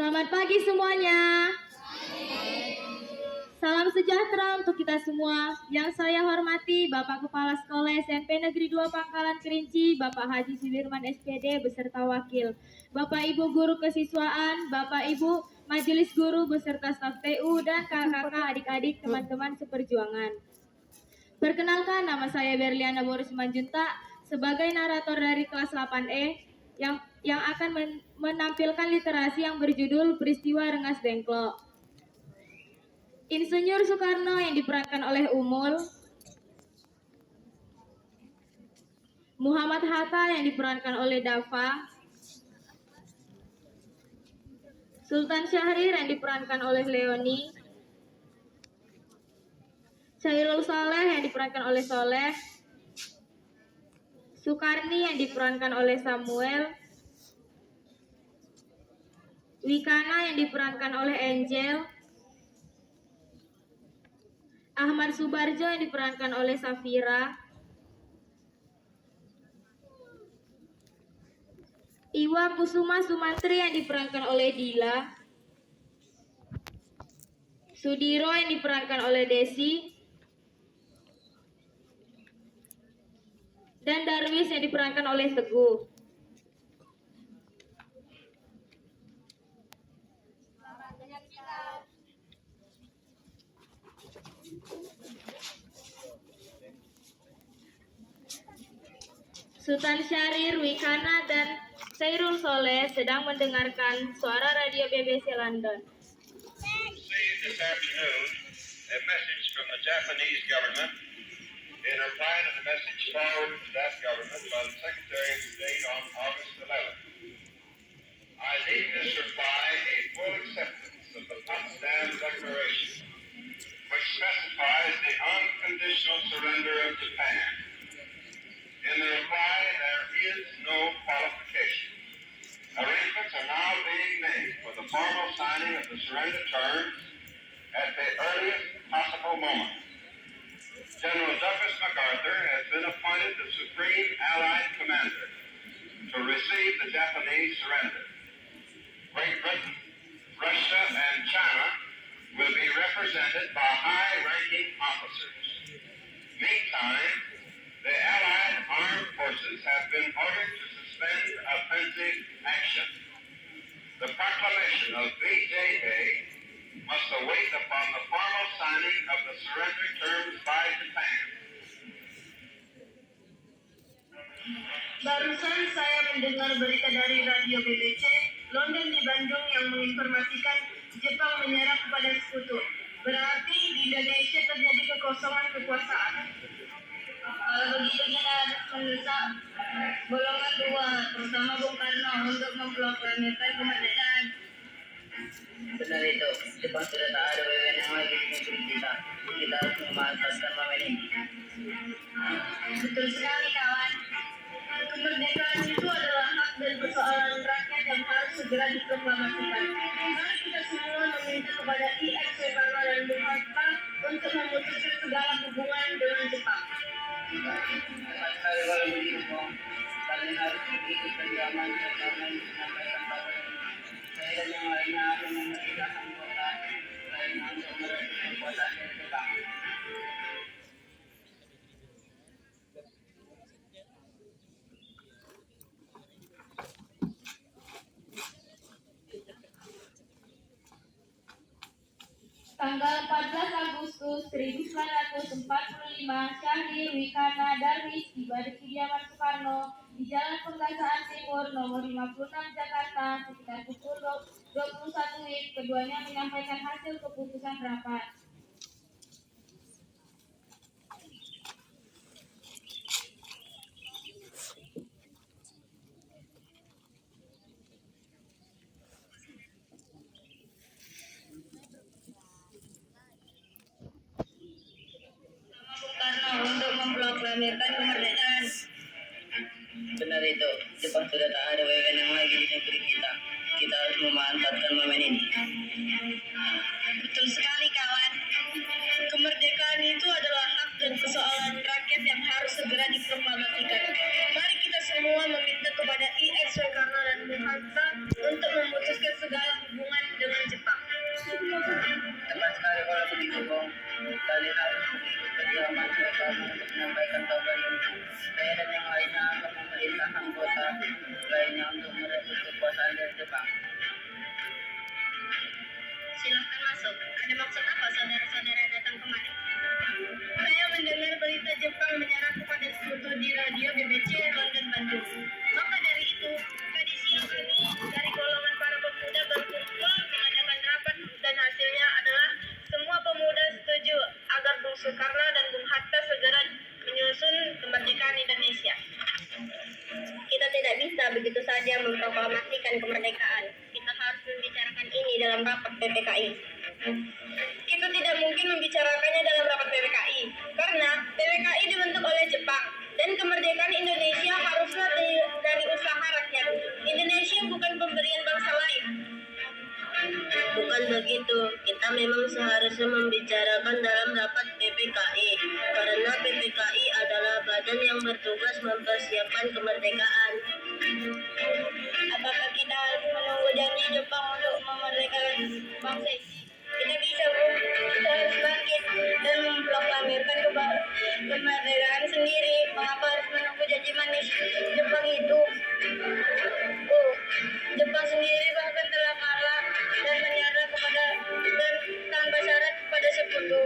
Selamat pagi semuanya. Salam sejahtera untuk kita semua. Yang saya hormati Bapak Kepala Sekolah SMP Negeri 2 Pangkalan Kerinci, Bapak Haji Sudirman SPD beserta wakil, Bapak Ibu guru kesiswaan, Bapak Ibu majelis guru beserta staf TU dan kakak-kakak, adik-adik, teman-teman seperjuangan. Perkenalkan, nama saya Berliana Boris Manjunta sebagai narator dari kelas 8E yang akan menampilkan literasi yang berjudul Peristiwa Rengas Dengklok. Insinyur Soekarno yang diperankan oleh Umul, Muhammad Hatta yang diperankan oleh Dava, Sultan Syahrir yang diperankan oleh Leoni, Chairul Saleh yang diperankan oleh Soleh, Sukarni yang diperankan oleh Samuel, Wikana yang diperankan oleh Angel, Ahmad Subarjo yang diperankan oleh Safira, Iwa Kusuma Sumantri yang diperankan oleh Dila, Sudiro yang diperankan oleh Desi, dan Darwis yang diperankan oleh Teguh. Sultan Syahrir, Wikana, dan Chairul Soleh sedang mendengarkan suara radio BBC London. Received this afternoon a message from the Japanese government in reply to the message forwarded to that government by the Secretary of State on August 11th. I deem this reply a full acceptance of the Potsdam Declaration, which specifies the unconditional surrender of Japan. In the reply, there is no qualification. Arrangements are now being made for the formal signing of the surrender terms at the earliest possible moment. General Douglas MacArthur has been appointed the Supreme Allied Commander to receive the Japanese surrender. Great Britain, Russia, and China will be represented by high-ranking officers. Meantime, the Allied armed forces have been ordered to suspend offensive action. The proclamation of VJ Day must await upon the formal signing of the surrender terms by Japan. Barusan saya mendengar berita dari radio BBC London di Bandung yang menginformasikan Jepang menyerah kepada sekutu. Berarti di Indonesia terjadi kekosongan kekuasaan. Begitu kita harus mendesak golongan 2, terutama Bung Karno, untuk memproklamirkan kemerdekaan. Benar itu, Jepang sudah tak ada wewenang yang lagi di negeri kita. Kita harus memanfaatkan momen ini. Betul sekali kawan. Kemerdekaan itu adalah hak dan persoalan rakyat yang harus segera diproklamasikan. Mari kita semua meminta kepada IX Soekarno dan Bung Hatta untuk memutuskan segala hubungan dengan Jepang. Tepat sekali kalau begitu, Bung. Kalian harus mengikuti penjaman pertama yang disampaikan pada ini. Saya dan yang lainnya akan memberikan anggota lainnya untuk merebut kekuasaan dari Jepang. Tanggal 14 Agustus 1945, Syahrir, Wikana, Darwis tiba di kediaman Soekarno di Jalan Penggasaan Timur nomor 56 Jakarta sekitar pukul 21 WIB. Keduanya menyampaikan hasil keputusan rapat. Untuk memproklamirkan kemerdekaan. Benar itu, Jepang sudah tak ada wewenang lagi di negeri kita. Kita harus memanfaatkan momen ini. Betul sekali kawan. Kemerdekaan itu adalah hak dan persoalan rakyat yang harus segera diproklamasikan. Mari kita semua meminta kepada IX Soekarno dan Bung Hatta untuk memutuskan segala hubungan Ada maksud apa saudara-saudara datang kemari? Saya mendengar berita Jepang menyerang kepada sekutu di radio BBC London Bandung. Maka dari itu, tadi siang kami dari golongan para pemuda berkumpul mengadakan rapat dan hasilnya adalah semua pemuda setuju agar Bung Soekarno dan Bung Hatta segera menyusun kemerdekaan Indonesia. Kita tidak bisa begitu saja memproklamasikan kemerdekaan. Kita harus membicarakan ini dalam rapat PPKI. Kita tidak mungkin membicarakannya dalam rapat PPKI karena PPKI dibentuk oleh Jepang dan kemerdekaan Indonesia haruslah dari usaha rakyat. Indonesia bukan pemberian bangsa lain. Bukan begitu, kita memang seharusnya membicarakan dalam rapat PPKI karena PPKI adalah badan yang bertugas mempersiapkan kemerdekaan. Apakah kita harus menunggu janji Jepang untuk memerdekakan bangsa ini? Tidak bisa, Bu. Kita harus bangkit dan memproklamirkan kemerdekaan sendiri. Mengapa harus menunggu janji manis Jepang itu? Jepang sendiri bahkan telah kalah dan menyerah dan tanpa syarat kepada sekutu.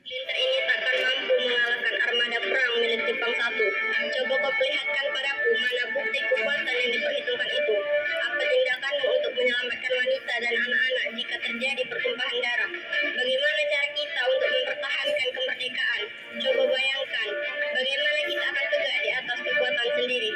Linter ini takkan mampu mengalahkan armada perang milik Jepang satu. Coba kau perlihatkan padaku mana bukti kekuatan yang diperhitungkan itu. Apa tindakanmu untuk menyelamatkan wanita dan anak-anak jika terjadi pertumpahan darah? Bagaimana cara kita untuk mempertahankan kemerdekaan? Coba bayangkan, bagaimana kita akan tegak di atas kekuatan sendiri.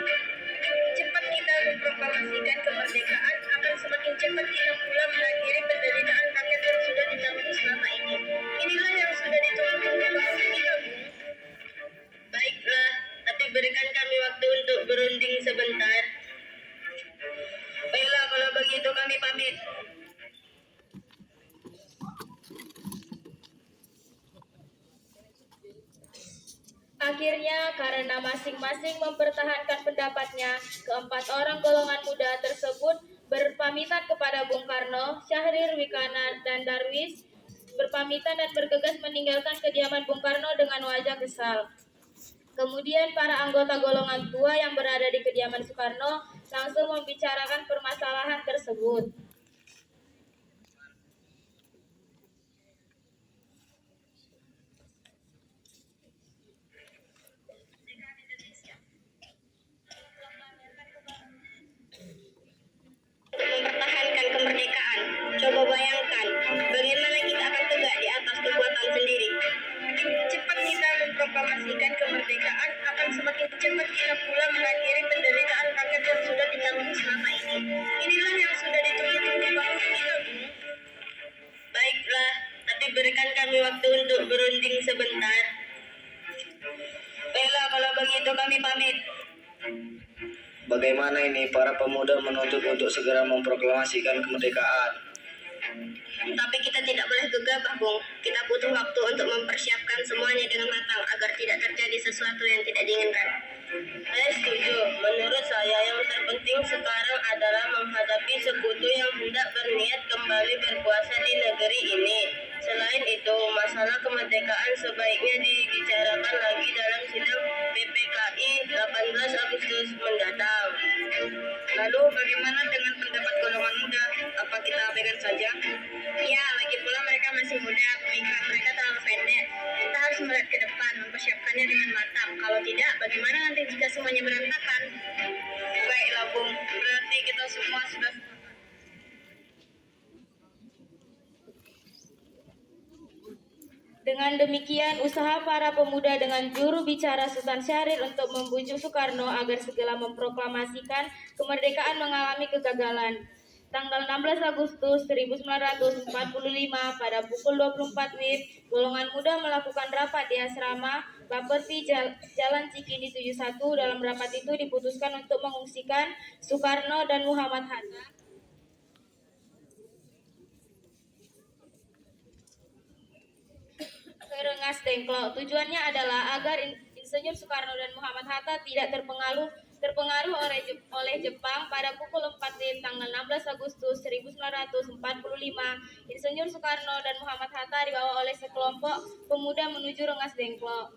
Cepat kita memproklamasikan kemerdekaan, akan semakin cepat kita pula mengakhiri penderitaan rakyat yang sudah ditanggung selama ini. Inilah yang sudah ditunggu-tunggu bangsa kita, Bung. Baiklah, tapi berikan kami waktu untuk berunding sebentar. Baiklah, kalau begitu kami pamit. Akhirnya, karena masing-masing mempertahankan pendapatnya, keempat orang golongan muda tersebut berpamitan kepada Bung Karno, Syahrir, Wikana, dan Darwis, berpamitan dan bergegas meninggalkan kediaman Bung Karno dengan wajah kesal. Kemudian para anggota golongan tua yang berada di kediaman Soekarno langsung membicarakan permasalahan tersebut. Mempertahankan kemerdekaan. Coba bayangkan, bagaimana kita akan tegak di atas kekuatan sendiri. Cepat kita memproklamasikan kemerdekaan, akan semakin cepat kita pula mengakhiri penderitaan rakyat yang sudah ditanggung selama ini. Inilah yang sudah ditunggu-tunggu bangsa kita, Bung. Baiklah, tapi berikan kami waktu untuk berunding sebentar. Baiklah, kalau begitu kami pamit. Bagaimana ini para pemuda menuntut untuk segera memproklamasikan kemerdekaan? Tapi kita tidak boleh gegabah, Bung. Kita butuh waktu untuk mempersiapkan semuanya dengan matang agar tidak terjadi sesuatu yang tidak diinginkan. Saya setuju. Menurut saya yang terpenting sekarang adalah menghadapi sekutu yang hendak berniat kembali berkuasa di negeri ini. Selain itu, masalah kemerdekaan sebaiknya dibicarakan lagi dalam sidang PPKI 18 Agustus mendatang. Lalu bagaimana dengan pendapat golongan muda? Apa kita abaikan saja? Ya, lagi pula mereka masih muda, pemikiran mereka terlalu pendek. Kita harus melihat ke depan, mempersiapkannya dengan matang. Kalau tidak, bagaimana nanti jika semuanya berantakan? Baiklah, Bung. Berarti kita semua sudah. Dengan demikian, usaha para pemuda dengan juru bicara Sultan Syahrir untuk membujuk Soekarno agar segera memproklamasikan kemerdekaan mengalami kegagalan. Tanggal 16 Agustus 1945 pada pukul 24 WIB, golongan muda melakukan rapat di asrama Baperti Jalan Cikini 71. Dalam rapat itu diputuskan untuk mengungsikan Soekarno dan Muhammad Hatta ke Rengas Dengklok. Tujuannya adalah agar Insinyur Soekarno dan Muhammad Hatta tidak terpengaruh oleh Jepang. Pada pukul 4 WIB tanggal 16 Agustus 1945, Insinyur Soekarno dan Muhammad Hatta dibawa oleh sekelompok pemuda menuju Rengas Dengklok.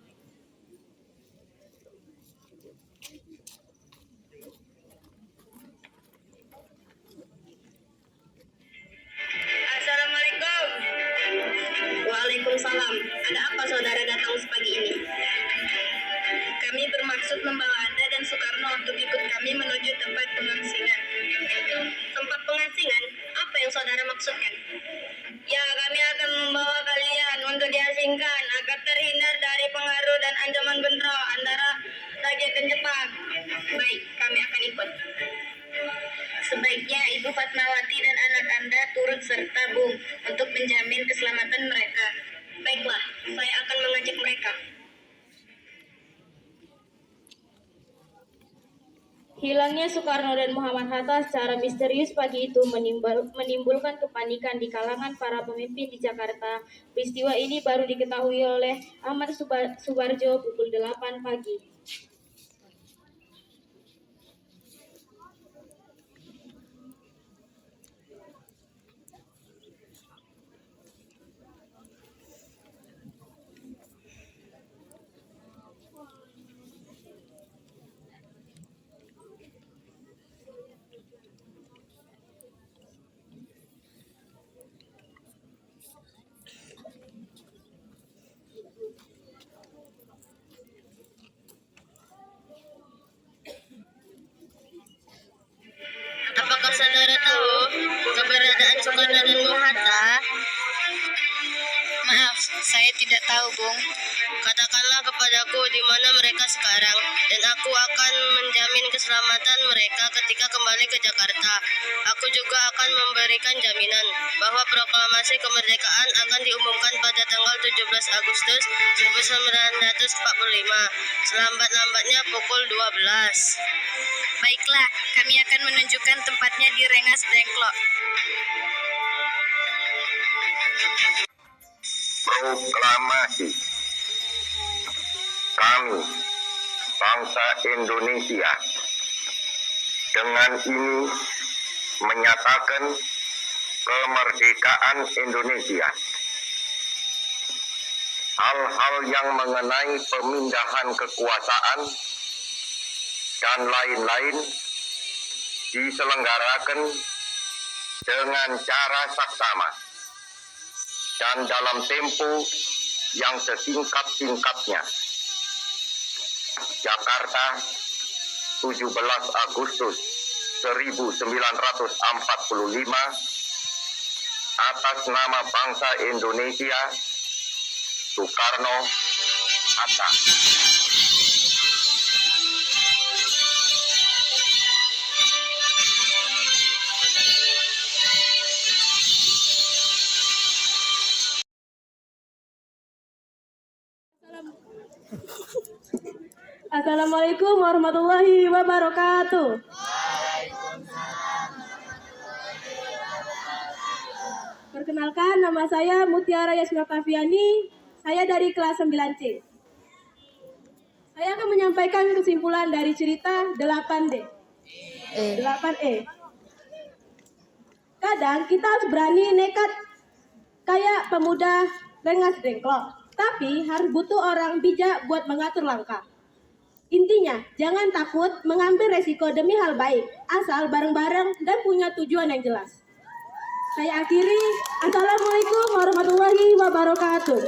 maksudkan? Ya, kami akan membawa kalian untuk diasingkan agar terhindar dari pengaruh dan ancaman bentrok antara rakyat dan Jepang. Baik, kami akan ikut. Sebaiknya Ibu Fatmawati dan anak Anda turut serta, Bu, untuk menjamin keselamatan mereka. Baiklah, saya akan mengajak mereka. Hilangnya Soekarno dan Muhammad Hatta secara misterius pagi itu menimbulkan kepanikan di kalangan para pemimpin di Jakarta. Peristiwa ini baru diketahui oleh Ahmad Subarjo pukul 8 pagi. Apakah saudara tahu keberadaan Soekarno dan Hatta? Maaf, saya tidak tahu, Bung. Katakanlah kepadaku di mana mereka sekarang, dan aku akan menjamin keselamatan mereka ketika kembali ke Jakarta. Aku juga akan memberikan jaminan bahwa proklamasi kemerdekaan akan diumumkan pada tanggal 17 Agustus 1945, selambat-lambatnya pukul 12. Baiklah, kami akan menunjukkan tempatnya di Rengas Dengklok. Proklamasi. Kami, bangsa Indonesia, dengan ini menyatakan kemerdekaan Indonesia. Hal-hal yang mengenai pemindahan kekuasaan dan lain-lain diselenggarakan dengan cara saksama dan dalam tempo yang sesingkat-singkatnya. Jakarta, 17 Agustus 1945, atas nama bangsa Indonesia, Soekarno-Hatta. Assalamualaikum warahmatullahi wabarakatuh. Perkenalkan, nama saya Mutiara Yasmina Kaviani. Saya dari kelas 9C. Saya akan menyampaikan kesimpulan dari cerita 8D. 8E. Kadang kita harus berani nekat kayak pemuda Rengas Dengklok. Tapi harus butuh orang bijak buat mengatur langkah. Intinya, jangan takut mengambil resiko demi hal baik, asal bareng-bareng dan punya tujuan yang jelas. Saya akhiri, Assalamualaikum warahmatullahi wabarakatuh.